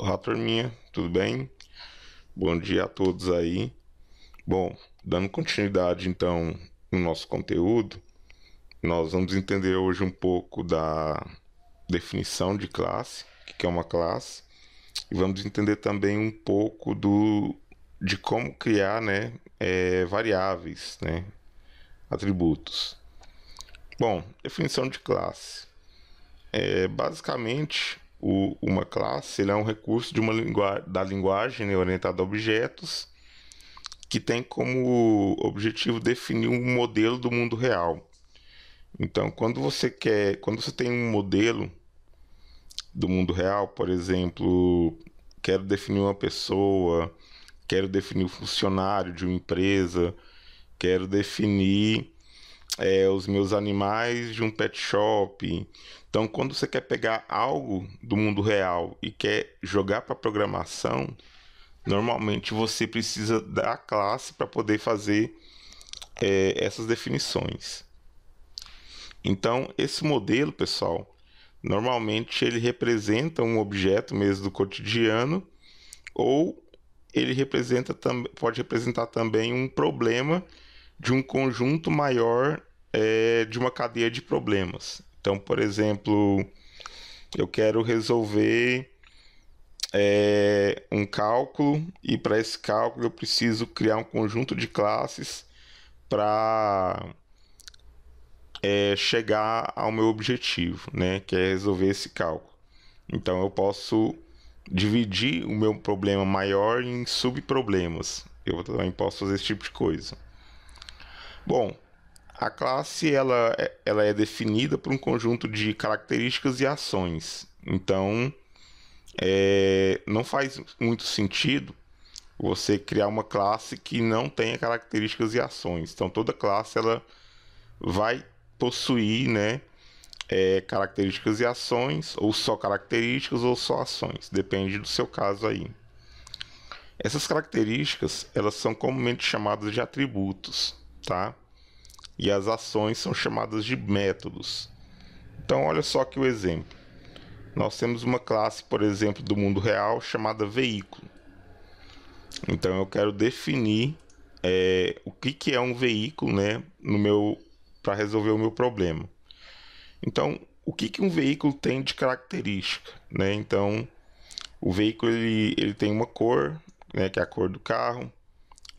Olá, turminha, tudo bem? Bom dia a todos aí. Bom, dando continuidade então no nosso conteúdo, nós vamos entender hoje um pouco da definição de classe, o que é uma classe, e vamos entender também um pouco de como criar, né, variáveis, né, atributos. Bom, definição de classe. Basicamente, uma classe ele é um recurso de da linguagem, né, orientada a objetos, que tem como objetivo definir um modelo do mundo real. Então, quando você tem um modelo do mundo real, por exemplo, quero definir uma pessoa, quero definir o funcionário de uma empresa, quero definir os meus animais de um pet shop. Então, quando você quer pegar algo do mundo real e quer jogar para programação, normalmente você precisa da classe para poder fazer essas definições. Então, esse modelo, pessoal, normalmente ele representa um objeto mesmo do cotidiano, ou pode representar também um problema de um conjunto maior de uma cadeia de problemas. Então, por exemplo, eu quero resolver um cálculo, e para esse cálculo eu preciso criar um conjunto de classes para chegar ao meu objetivo, né, que é resolver esse cálculo. Então eu posso dividir o meu problema maior em subproblemas. Eu também posso fazer esse tipo de coisa. Bom, a classe ela é definida por um conjunto de características e ações. Então não faz muito sentido você criar uma classe que não tenha características e ações. Então toda classe ela vai possuir, né, características e ações, ou só características ou só ações, depende do seu caso aí. Essas características elas são comumente chamadas de atributos, tá? E as ações são chamadas de métodos. Então olha só aqui o exemplo. Nós temos uma classe, por exemplo, do mundo real chamada veículo. Então eu quero definir o que é um veículo, né, para resolver o meu problema. Então, o que um veículo tem de característica, né? Então, o veículo ele tem uma cor, né, que é a cor do carro.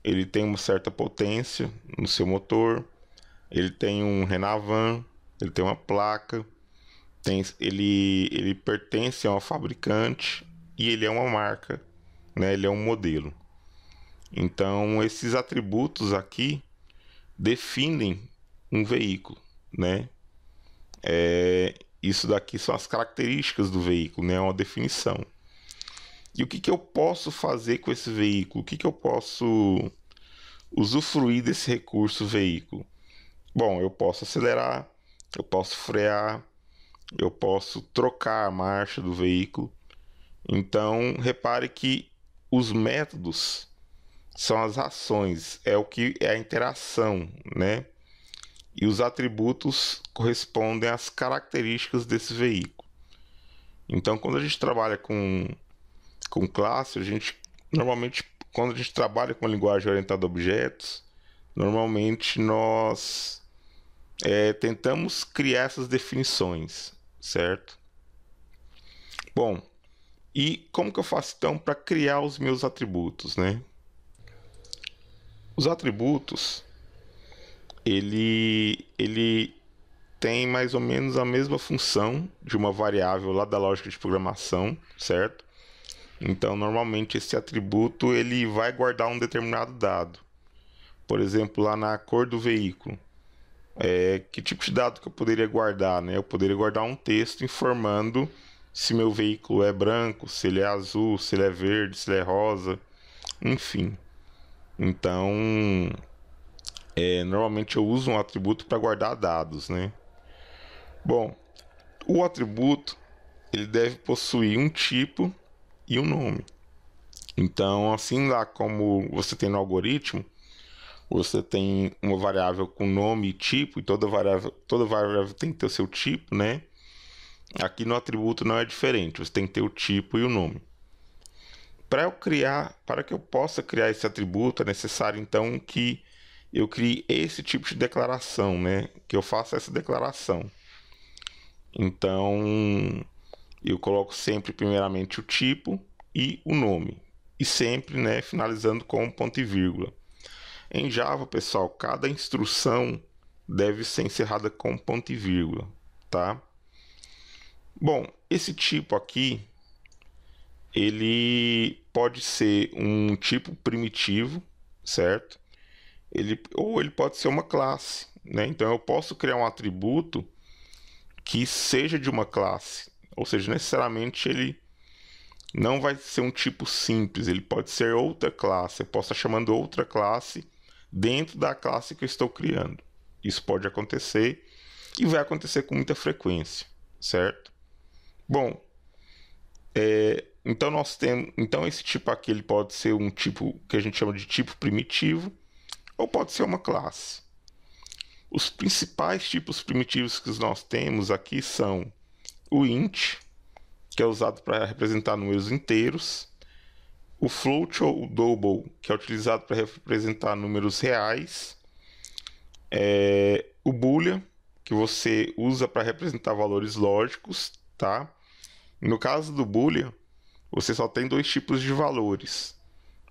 Ele tem uma certa potência no seu motor. Ele tem um Renavan. Ele tem uma placa. Ele pertence a uma fabricante e ele é uma marca, né? Ele é um modelo. Então, esses atributos aqui definem um veículo, né? Isso daqui são as características do veículo, né? É uma definição. E o que eu posso fazer com esse veículo? O que eu posso usufruir desse recurso veículo? Bom, eu posso acelerar, eu posso frear, eu posso trocar a marcha do veículo. Então, repare que os métodos são as ações, é o que é a interação, né? E os atributos correspondem às características desse veículo. Então, quando a gente trabalha com classe, normalmente, quando a gente trabalha com a linguagem orientada a objetos, normalmente nós tentamos criar essas definições, certo? Bom, e como que eu faço então para criar os meus atributos, né? Os atributos, ele tem mais ou menos a mesma função de uma variável lá da lógica de programação, certo? Então, normalmente esse atributo ele vai guardar um determinado dado. Por exemplo, lá na cor do veículo, que tipo de dado que eu poderia guardar, né? Eu poderia guardar um texto informando se meu veículo é branco, se ele é azul, se ele é verde, se ele é rosa, enfim. Então, normalmente eu uso um atributo para guardar dados, né? Bom, o atributo ele deve possuir um tipo e um nome. Então, assim lá como você tem no algoritmo, você tem uma variável com nome e tipo, e toda variável tem que ter o seu tipo, né? Aqui no atributo não é diferente, você tem que ter o tipo e o nome. Para que eu possa criar esse atributo, é necessário então que eu crie esse tipo de declaração, né? Que eu faça essa declaração. Então, eu coloco sempre primeiramente o tipo e o nome. E sempre, né, finalizando com ponto e vírgula. Em Java, pessoal, cada instrução deve ser encerrada com ponto e vírgula, tá? Bom, esse tipo aqui, ele pode ser um tipo primitivo, certo? Ou ele pode ser uma classe, né? Então eu posso criar um atributo que seja de uma classe, ou seja, necessariamente ele não vai ser um tipo simples, ele pode ser outra classe. Eu posso estar chamando outra classe dentro da classe que eu estou criando. Isso pode acontecer e vai acontecer com muita frequência, certo? Bom, então esse tipo aqui ele pode ser um tipo que a gente chama de tipo primitivo ou pode ser uma classe. Os principais tipos primitivos que nós temos aqui são o int, que é usado para representar números inteiros, o float ou o double, que é utilizado para representar números reais, o boolean, que você usa para representar valores lógicos, tá? No caso do boolean, você só tem dois tipos de valores.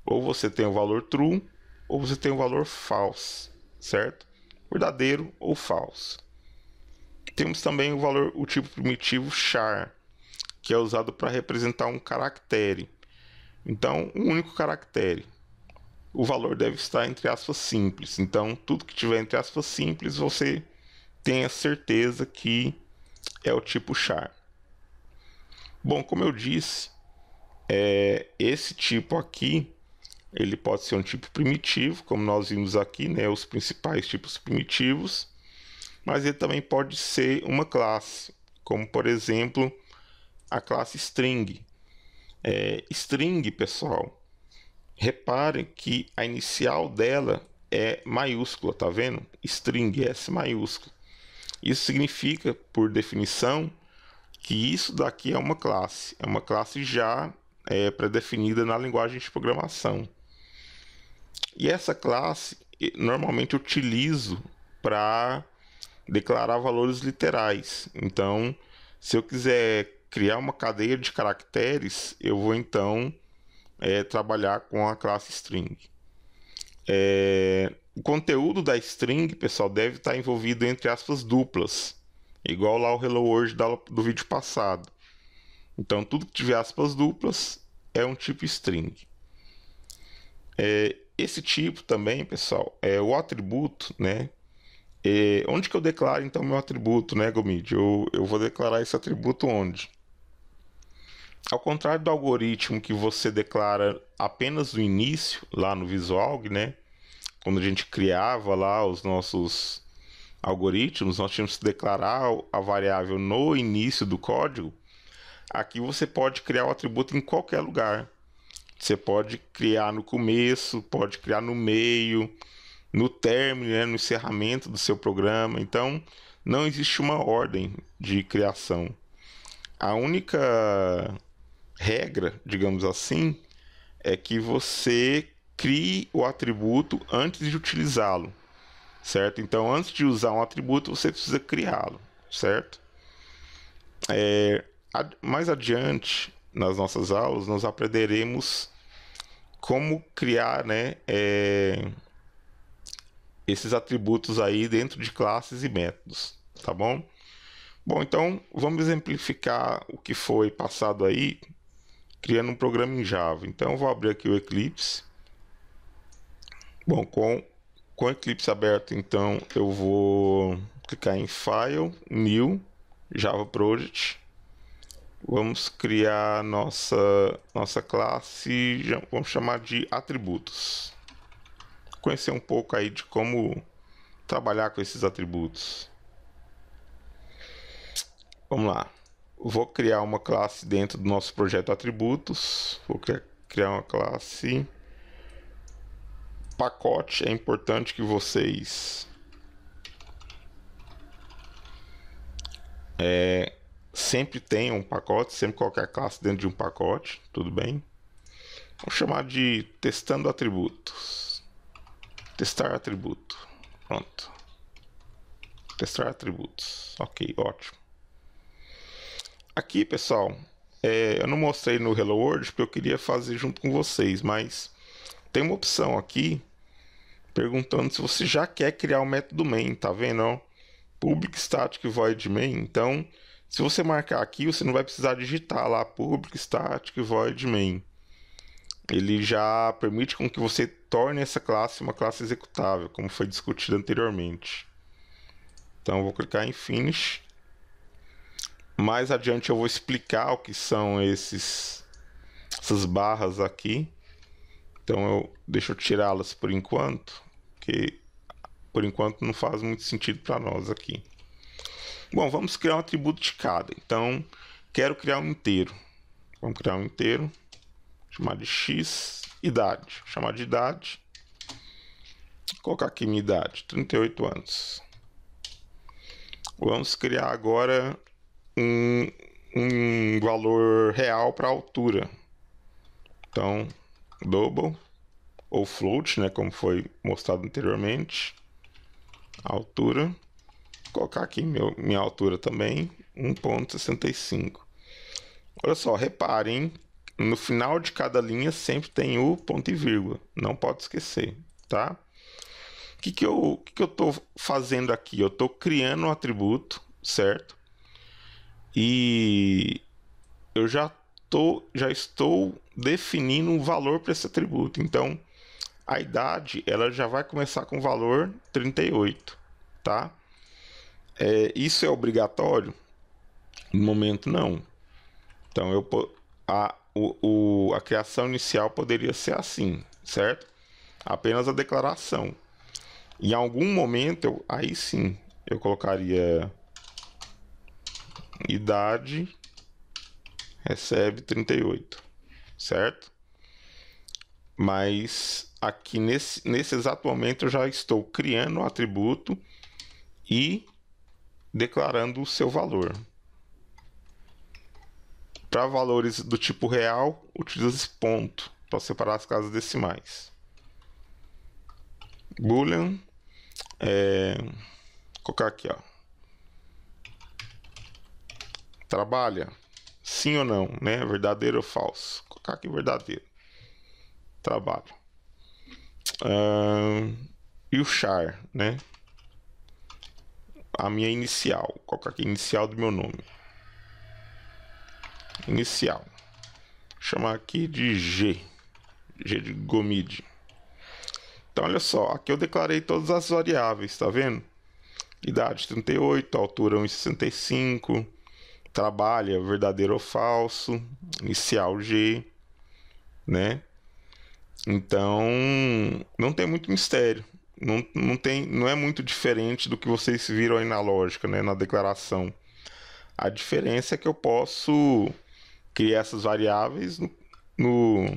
Ou você tem o valor true, ou você tem o valor false, certo? Verdadeiro ou falso. Temos também o tipo primitivo char, que é usado para representar um caractere. Então, um único caractere. O valor deve estar entre aspas simples. Então, tudo que tiver entre aspas simples, você tenha certeza que é o tipo char. Bom, como eu disse, esse tipo aqui, ele pode ser um tipo primitivo, como nós vimos aqui, né, os principais tipos primitivos, mas ele também pode ser uma classe, como por exemplo, a classe string. String, pessoal, reparem que a inicial dela é maiúscula, tá vendo? String, S maiúsculo. Isso significa, por definição, que isso daqui é uma classe já pré-definida na linguagem de programação. E essa classe normalmente eu utilizo para declarar valores literais. Então, se eu quiser criar uma cadeia de caracteres, eu vou então trabalhar com a classe string. O conteúdo da string, pessoal, deve estar envolvido entre aspas duplas, igual lá o Hello World do vídeo passado. Então, tudo que tiver aspas duplas é um tipo string. Esse tipo também, pessoal, é o atributo, né? Onde que eu declaro então meu atributo, né, Gomid? Eu vou declarar esse atributo onde? Ao contrário do algoritmo que você declara apenas no início, lá no Visual, né? Quando a gente criava lá os nossos algoritmos, nós tínhamos que declarar a variável no início do código. Aqui você pode criar o atributo em qualquer lugar. Você pode criar no começo, pode criar no meio, no término, né, no encerramento do seu programa. Então, não existe uma ordem de criação. A única regra, digamos assim, é que você crie o atributo antes de utilizá-lo, certo? Então, antes de usar um atributo, você precisa criá-lo, certo? Mais adiante, nas nossas aulas, nós aprenderemos como criar, né, esses atributos aí dentro de classes e métodos, tá bom? Bom, então vamos exemplificar o que foi passado aí, criando um programa em Java. Então eu vou abrir aqui o Eclipse. Bom, com o Eclipse aberto, então eu vou clicar em File, New, Java Project. Vamos criar nossa classe, vamos chamar de atributos. Conhecer um pouco aí de como trabalhar com esses atributos. Vamos lá. Vou criar uma classe dentro do nosso projeto atributos. Vou criar uma classe pacote. É importante que vocês sempre tenham um pacote, sempre colocar a classe dentro de um pacote, tudo bem? Vamos chamar de testando atributos. Testar atributo. Pronto. Testar atributos. Ok, ótimo. Aqui, pessoal, eu não mostrei no Hello World porque eu queria fazer junto com vocês, mas tem uma opção aqui perguntando se você já quer criar o método main, tá vendo? Ó? Public static void main. Então, se você marcar aqui, você não vai precisar digitar lá public static void main. Ele já permite com que você torne essa classe uma classe executável, como foi discutido anteriormente. Então, eu vou clicar em Finish. Mais adiante eu vou explicar o que são essas barras aqui. Então, deixa eu tirá-las por enquanto, porque por enquanto não faz muito sentido para nós aqui. Bom, vamos criar um atributo de cada. Então, quero criar um inteiro. Vamos criar um inteiro. Chamar de x, idade. Chamar de idade. Vou colocar aqui minha idade, 38 anos. Vamos criar agora um valor real para a altura. Então, double ou float, né, como foi mostrado anteriormente. A altura. Vou colocar aqui minha altura também, 1,65. Olha só, reparem, no final de cada linha sempre tem o ponto e vírgula. Não pode esquecer, tá? O que eu estou fazendo aqui? Eu estou criando um atributo, certo? E eu já estou definindo um valor para esse atributo. Então, a idade ela já vai começar com o valor 38, tá? Isso é obrigatório? No momento, não. Então, a criação inicial poderia ser assim, certo? Apenas a declaração. Em algum momento, aí sim, eu colocaria idade recebe 38, certo? Mas aqui nesse exato momento eu já estou criando o atributo e declarando o seu valor. Para valores do tipo real, utiliza esse ponto para separar as casas decimais. Boolean, vou colocar aqui, ó. Trabalha, sim ou não, né? Verdadeiro ou falso? Vou colocar aqui verdadeiro. Trabalho. E o char, né? A minha inicial. Vou colocar aqui inicial do meu nome. Inicial. Vou chamar aqui de G. G de Gomide. Então, olha só. Aqui eu declarei todas as variáveis, tá vendo? Idade 38, altura 1,65. Trabalha, verdadeiro ou falso. Inicial G, né? Então, não tem muito mistério. Não é muito diferente do que vocês viram aí na lógica, né? Na declaração. A diferença é que eu posso criar essas variáveis no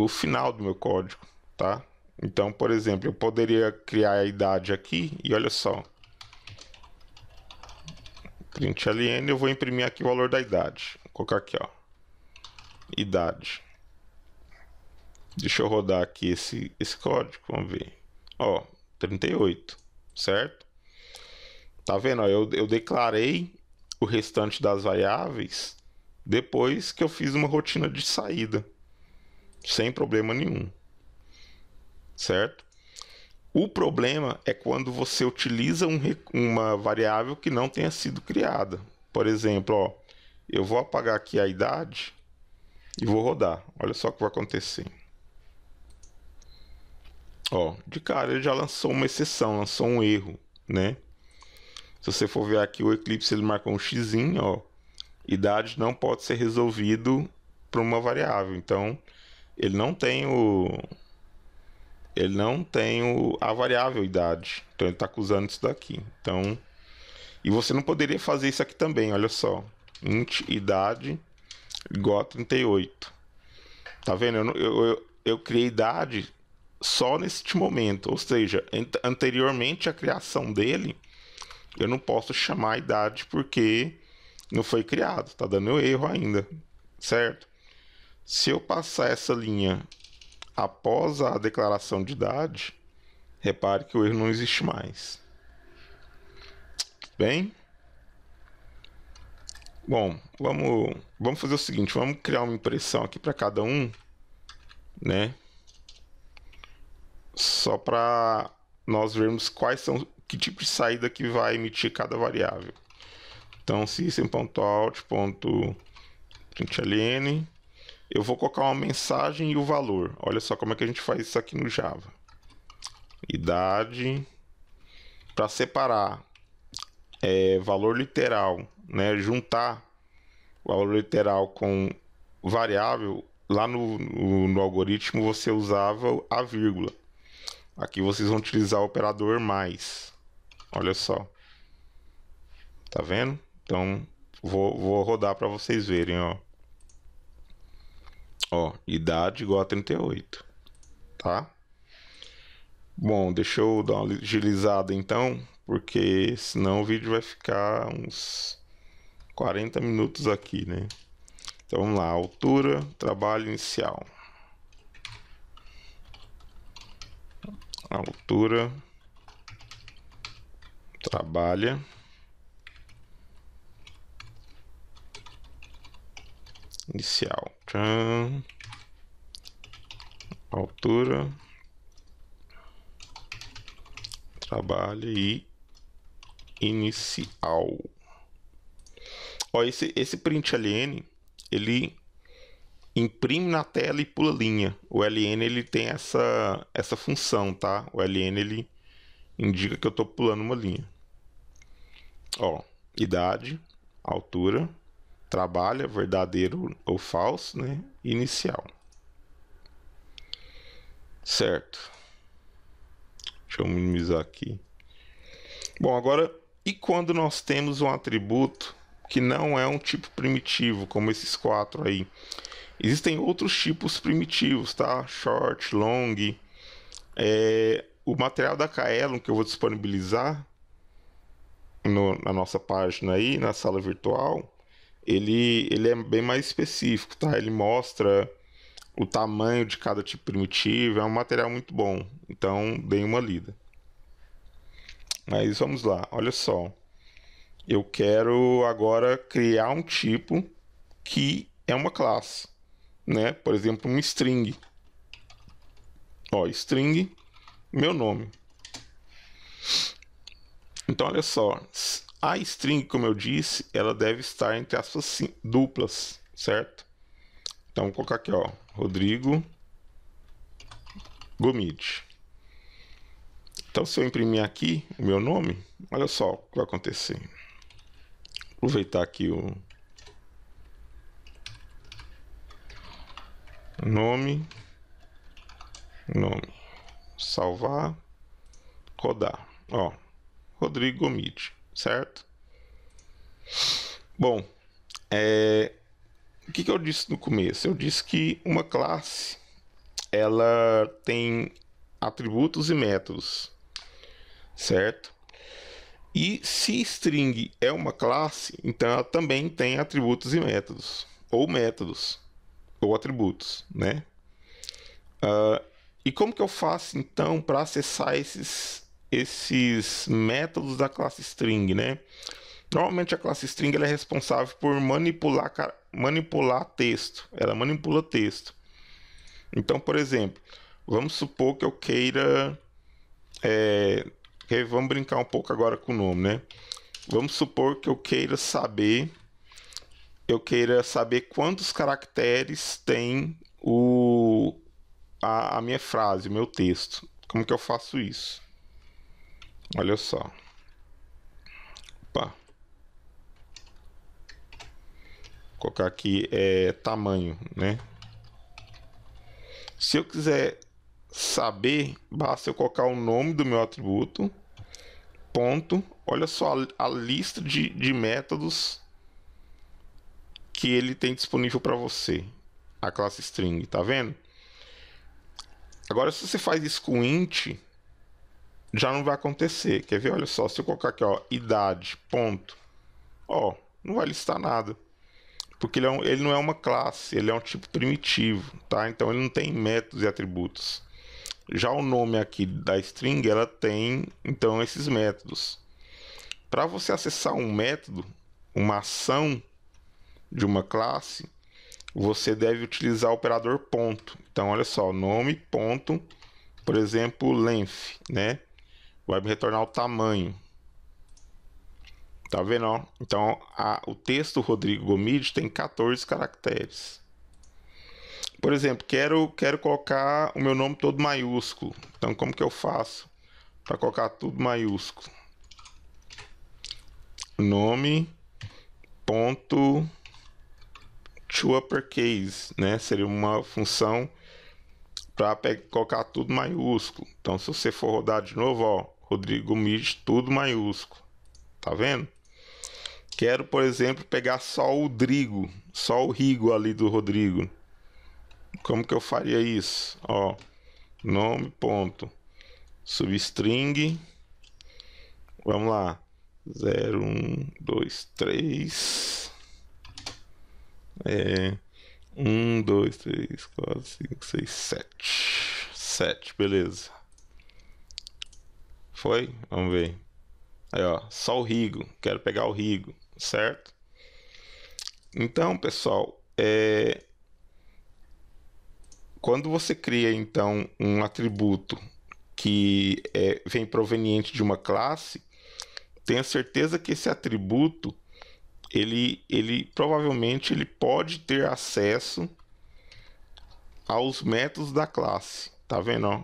final do meu código, tá? Então, por exemplo, eu poderia criar a idade aqui e olha só. Print ln, eu vou imprimir aqui o valor da idade. Vou colocar aqui, ó. Idade. Deixa eu rodar aqui esse código, vamos ver. Ó, 38, certo? Tá vendo? Ó, eu declarei o restante das variáveis depois que eu fiz uma rotina de saída, sem problema nenhum, certo? O problema é quando você utiliza uma variável que não tenha sido criada. Por exemplo, ó, eu vou apagar aqui a idade e vou rodar. Olha só o que vai acontecer. Ó, de cara ele já lançou uma exceção, lançou um erro, né? Se você for ver aqui o Eclipse, ele marcou um xzinho, ó. Idade não pode ser resolvido para uma variável. Então, ele não tem a variável idade. Então, ele está acusando isso daqui. Então, e você não poderia fazer isso aqui também, olha só. Int idade igual a 38. Tá vendo? Eu criei idade só neste momento. Ou seja, anteriormente à criação dele, eu não posso chamar a idade porque não foi criado. Tá dando erro ainda, certo? Se eu passar essa linha após a declaração de idade, repare que o erro não existe mais. Bem? Bom, vamos fazer o seguinte, vamos criar uma impressão aqui para cada um, né? Só para nós vermos que tipo de saída que vai emitir cada variável. Então, system.out.println, eu vou colocar uma mensagem e o valor. Olha só como é que a gente faz isso aqui no Java. Idade, para separar valor literal, né? Juntar valor literal com variável, lá no algoritmo você usava a vírgula. Aqui vocês vão utilizar o operador mais. Olha só. Tá vendo? Então, vou rodar para vocês verem, ó. Ó, idade igual a 38. Tá? Bom, deixa eu dar uma agilizada então, porque senão o vídeo vai ficar uns 40 minutos aqui, né? Então vamos lá, altura, trabalho inicial. Altura, trabalha. Inicial. Tchan. Altura. Trabalho e inicial. Ó, esse println, ele imprime na tela e pula linha. O ln ele tem essa função, tá? O ln ele indica que eu estou pulando uma linha. Ó, idade, altura, trabalha, verdadeiro ou falso, né? Inicial. Certo. Deixa eu minimizar aqui. Bom, agora, e quando nós temos um atributo que não é um tipo primitivo, como esses 4 aí? Existem outros tipos primitivos, tá? Short, long. O material da Kaelon que eu vou disponibilizar na nossa página aí, na sala virtual, ele é bem mais específico, tá? Ele mostra o tamanho de cada tipo primitivo, é um material muito bom, então deem uma lida. Mas vamos lá, olha só. Eu quero agora criar um tipo que é uma classe, né? Por exemplo, um string. Ó, string, meu nome. Então, olha só, a string, como eu disse, ela deve estar entre aspas duplas, certo? Então, vou colocar aqui, ó, Rodrigo Gomide. Então, se eu imprimir aqui o meu nome, olha só o que vai acontecer. Aproveitar aqui o nome, salvar, rodar. Ó, Rodrigo Gomide, certo? Bom, o que eu disse no começo? Eu disse que uma classe ela tem atributos e métodos, certo? E se string é uma classe, então ela também tem atributos e métodos, ou atributos, né? E como que eu faço então para acessar esses métodos da classe string, né? Normalmente a classe string ela é responsável por manipular texto, ela manipula texto. Então, por exemplo, vamos supor que eu queira vamos brincar um pouco agora com o nome, né? Vamos supor que eu queira saber quantos caracteres tem a minha frase, o meu texto. Como que eu faço isso? Olha só. Opa. Vou colocar aqui tamanho, né? Se eu quiser saber, basta eu colocar o nome do meu atributo, ponto. Olha só a lista de métodos que ele tem disponível para você, a classe string, tá vendo? Agora, se você faz isso com int, já não vai acontecer. Quer ver? Olha só, se eu colocar aqui, ó, idade, ponto, ó, não vai listar nada. porque ele não é uma classe, ele é um tipo primitivo, tá? Então ele não tem métodos e atributos. Já o nome aqui da string, ela tem, então, esses métodos. Para você acessar um método, uma ação de uma classe, você deve utilizar o operador ponto. Então, olha só, nome, ponto, por exemplo, length, né? Vai me retornar o tamanho. Tá vendo? Ó? Então, o texto Rodrigo Gomide tem 14 caracteres. Por exemplo, quero colocar o meu nome todo maiúsculo. Então, como que eu faço para colocar tudo maiúsculo? Nome, ponto, to uppercase, né? Seria uma função para colocar tudo maiúsculo. Então, se você for rodar de novo, ó, Rodrigo Gomide, tudo maiúsculo. Tá vendo? Quero, por exemplo, pegar só o Drigo, só o Rigo ali do Rodrigo. Como que eu faria isso? Ó, nome, ponto, substring, vamos lá, 0, 1, 2, 3, 1, 2, 3, 4, 5, 6, 7, 7, beleza. Foi? Vamos ver. Aí, ó, só o Rigo, quero pegar o Rigo, certo? Então, pessoal, quando você cria, então, um atributo que vem proveniente de uma classe, tenha certeza que esse atributo, ele provavelmente ele pode ter acesso aos métodos da classe. Tá vendo? Ó?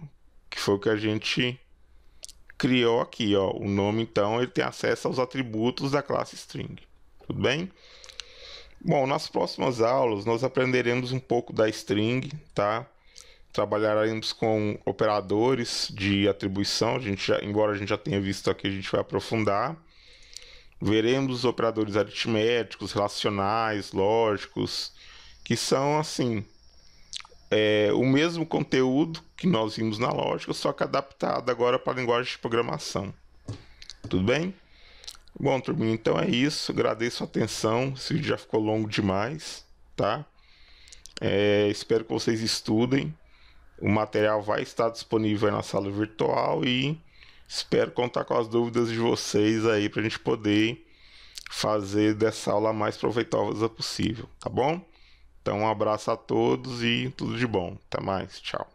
Que foi o que a gente criou aqui. Ó. O nome, então, ele tem acesso aos atributos da classe string. Tudo bem? Bom, nas próximas aulas nós aprenderemos um pouco da string, tá? Trabalharemos com operadores de atribuição, embora a gente já tenha visto aqui, a gente vai aprofundar. Veremos os operadores aritméticos, relacionais, lógicos, que são assim, o mesmo conteúdo que nós vimos na lógica, só que adaptado agora para a linguagem de programação. Tudo bem? Bom, turminha, então é isso. Agradeço a atenção. Esse vídeo já ficou longo demais, tá? Espero que vocês estudem. O material vai estar disponível aí na sala virtual e espero contar com as dúvidas de vocês aí para a gente poder fazer dessa aula a mais proveitosa possível, tá bom? Então, um abraço a todos e tudo de bom. Até mais. Tchau.